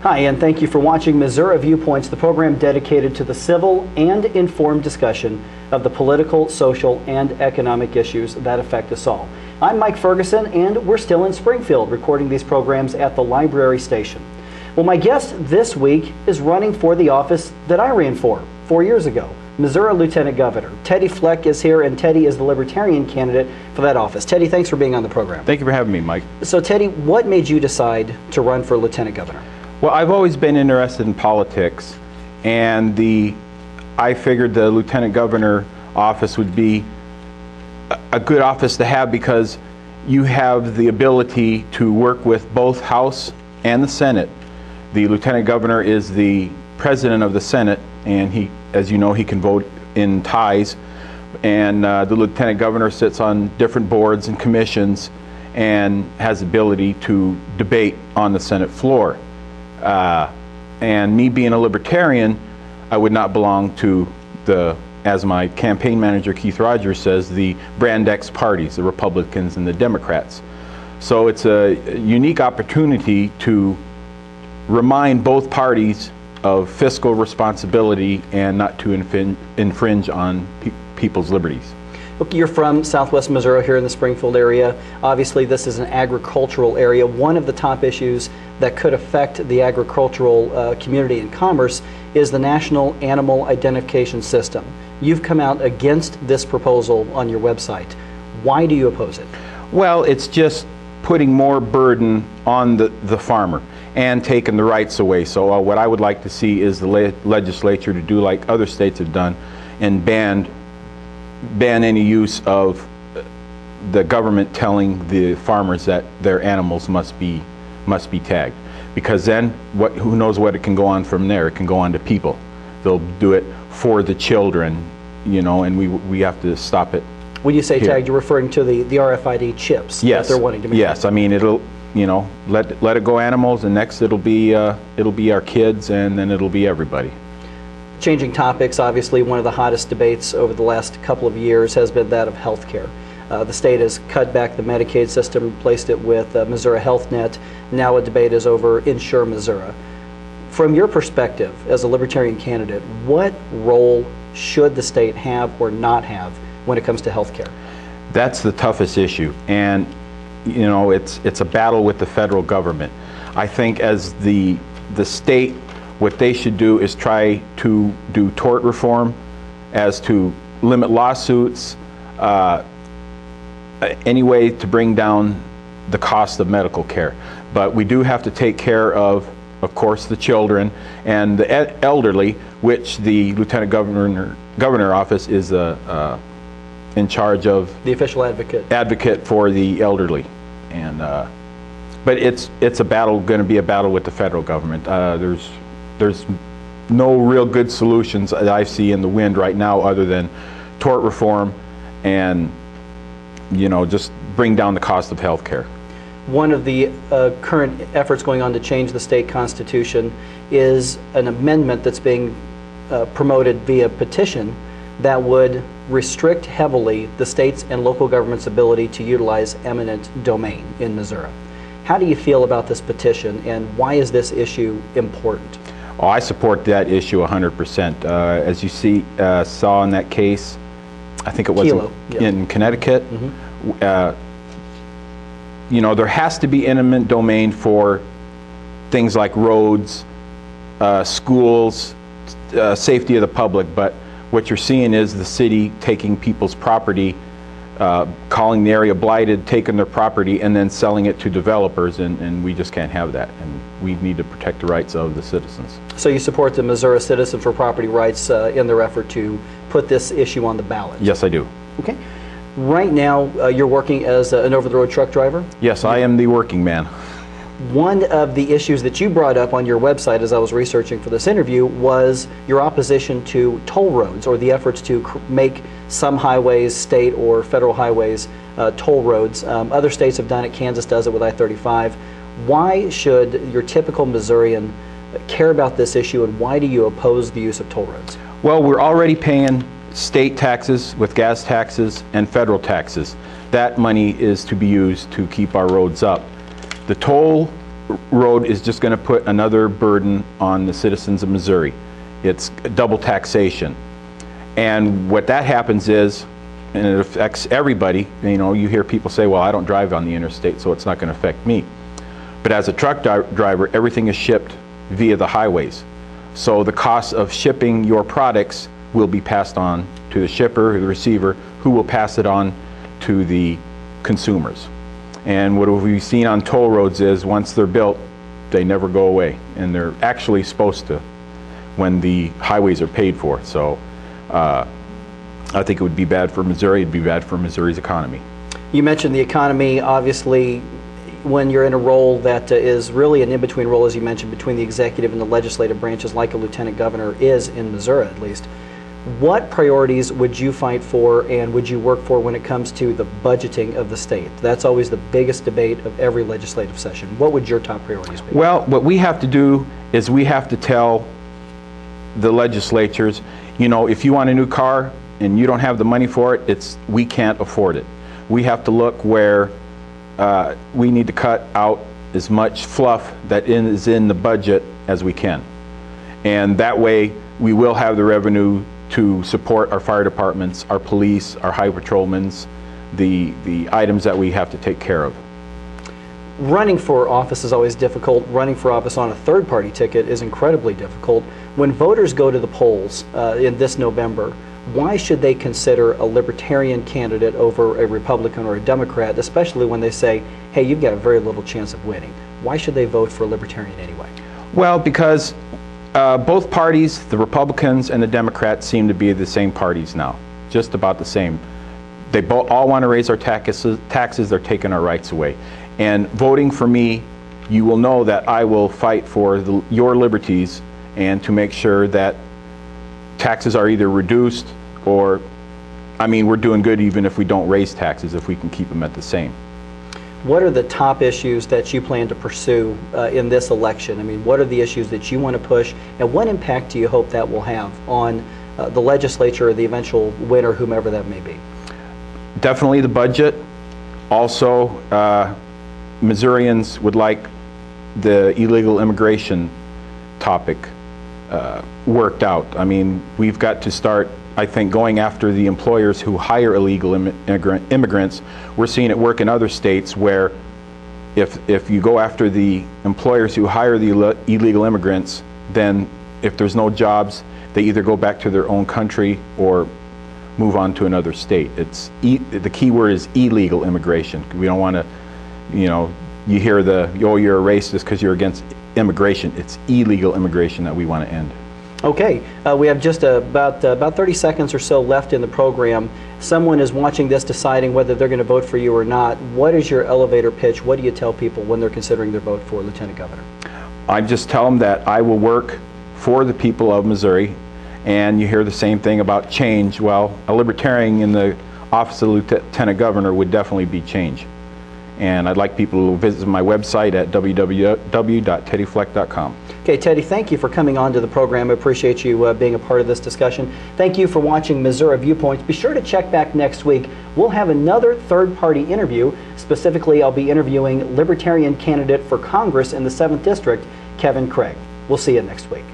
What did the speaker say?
Hi, and thank you for watching Missouri Viewpoints, the program dedicated to the civil and informed discussion of the political, social, and economic issues that affect us all. I'm Mike Ferguson, and we're still in Springfield recording these programs at the library station. Well, my guest this week is running for the office that I ran for 4 years ago, Missouri Lieutenant Governor. Teddy Fleck is here, and Teddy is the Libertarian candidate for that office. Teddy, thanks for being on the program. Thank you for having me, Mike. So, Teddy, what made you decide to run for Lieutenant Governor? Well, I've always been interested in politics, and I figured the Lieutenant Governor office would be a good office to have because you have the ability to work with both House and the Senate. The Lieutenant Governor is the President of the Senate, and he, as you know, he can vote in ties. And the Lieutenant Governor sits on different boards and commissions and has the ability to debate on the Senate floor. And me being a Libertarian, I would not belong to as my campaign manager Keith Rogers says, the Brand X parties, the Republicans and the Democrats. So it's a unique opportunity to remind both parties of fiscal responsibility and not to infringe on people's liberties. Look, you're from Southwest Missouri here in the Springfield area. Obviously, this is an agricultural area. One of the top issues that could affect the agricultural community and commerce is the National Animal Identification System. You've come out against this proposal on your website. Why do you oppose it? Well, it's just putting more burden on the farmer and taking the rights away. So what I would like to see is the legislature to do like other states have done and ban any use of the government telling the farmers that their animals must be tagged, because then who knows what it can go on from there. It can go on to people. They'll do it for the children, you know, and we have to stop it. When you say here. tagged, you're referring to the RFID chips that they're wanting to make. Yes, I mean it'll, you know, let it go animals, and next it'll be our kids, and then it'll be everybody. Changing topics, obviously one of the hottest debates over the last couple of years has been that of health care. The state has cut back the Medicaid system, replaced it with Missouri Health Net. Now a debate is over Insure Missouri. From your perspective as a Libertarian candidate, what role should the state have or not have when it comes to health care? That's the toughest issue, and you know, it's a battle with the federal government. I think as the state, what they should do is try to do tort reform as to limit lawsuits, any way to bring down the cost of medical care. But we do have to take care of course, the children and the elderly, which the Lieutenant Governor office is in charge of. The official advocate for the elderly. And but it's a battle, going to be a battle with the federal government. There's no real good solutions that I see in the wind right now other than tort reform and, you know, just bring down the cost of health care. One of the current efforts going on to change the state constitution is an amendment that's being promoted via petition that would restrict heavily the state's and local government's ability to utilize eminent domain in Missouri. How do you feel about this petition, and why is this issue important? Oh, I support that issue 100%. As you saw in that case, I think it was in Connecticut. Mm-hmm. You know, there has to be eminent domain for things like roads, schools, safety of the public, but what you're seeing is the city taking people's property, calling the area blighted, taking their property, and then selling it to developers, and we just can't have that, and we need to protect the rights of the citizens. So you support the Missouri Citizen for Property Rights in their effort to put this issue on the ballot? Yes, I do. Okay. Right now, you're working as an over-the-road truck driver? Yes, I am the working man. One of the issues that you brought up on your website as I was researching for this interview was your opposition to toll roads, or the efforts to make some highways, state or federal highways, toll roads. Other states have done it. Kansas does it with I-35. Why should your typical Missourian care about this issue, and why do you oppose the use of toll roads? Well, we're already paying state taxes with gas taxes and federal taxes. That money is to be used to keep our roads up. The toll road is just going to put another burden on the citizens of Missouri. It's double taxation. And what that happens is, and it affects everybody, you know, you hear people say, well, I don't drive on the interstate, so it's not going to affect me. But as a truck driver, everything is shipped via the highways. So the cost of shipping your products will be passed on to the shipper, the receiver, who will pass it on to the consumers. And what we've seen on toll roads is once they're built, they never go away. And they're actually supposed to when the highways are paid for. So I think it would be bad for Missouri, it'd be bad for Missouri's economy. You mentioned the economy. Obviously, when you're in a role that is really an in-between role, as you mentioned, between the executive and the legislative branches, like a lieutenant governor is in Missouri at least, what priorities would you fight for and would you work for when it comes to the budgeting of the state? That's always the biggest debate of every legislative session. What would your top priorities be? Well, what we have to do is we have to tell the legislatures, you know, if you want a new car and you don't have the money for it, we can't afford it. We have to look where we need to cut out as much fluff that is in the budget as we can. And that way we will have the revenue to support our fire departments, our police, our highway patrolmen, the items that we have to take care of. Running for office is always difficult. Running for office on a third-party ticket is incredibly difficult. When voters go to the polls in this November, why should they consider a Libertarian candidate over a Republican or a Democrat, especially when they say, hey, you've got a very little chance of winning? Why should they vote for a Libertarian anyway? Well, because both parties, the Republicans and the Democrats, seem to be the same parties now, just about the same. They all want to raise our taxes, they're taking our rights away. And voting for me, you will know that I will fight for your liberties and to make sure that taxes are either reduced or, I mean, we're doing good even if we don't raise taxes, if we can keep them at the same. What are the top issues that you plan to pursue in this election? I mean, what are the issues that you want to push, and what impact do you hope that will have on the legislature or the eventual winner, whomever that may be? Definitely the budget. Also, Missourians would like the illegal immigration topic worked out. I mean, we've got to start, I think, going after the employers who hire illegal immigrants. We're seeing it work in other states where if you go after the employers who hire the illegal immigrants, then if there's no jobs, they either go back to their own country or move on to another state. The key word is illegal immigration. We don't want to, you know, you hear oh, you're a racist because you're against immigration. It's illegal immigration that we want to end. Okay, we have just about 30 seconds or so left in the program. Someone is watching this deciding whether they're going to vote for you or not. What is your elevator pitch? What do you tell people when they're considering their vote for Lieutenant Governor? I just tell them that I will work for the people of Missouri. And you hear the same thing about change. Well, a Libertarian in the office of Lieutenant Governor would definitely be change. And I'd like people to visit my website at www.teddyfleck.com. Okay, Teddy, thank you for coming on to the program. I appreciate you being a part of this discussion. Thank you for watching Missouri Viewpoints. Be sure to check back next week. We'll have another third-party interview. Specifically, I'll be interviewing Libertarian candidate for Congress in the 7th District, Kevin Craig. We'll see you next week.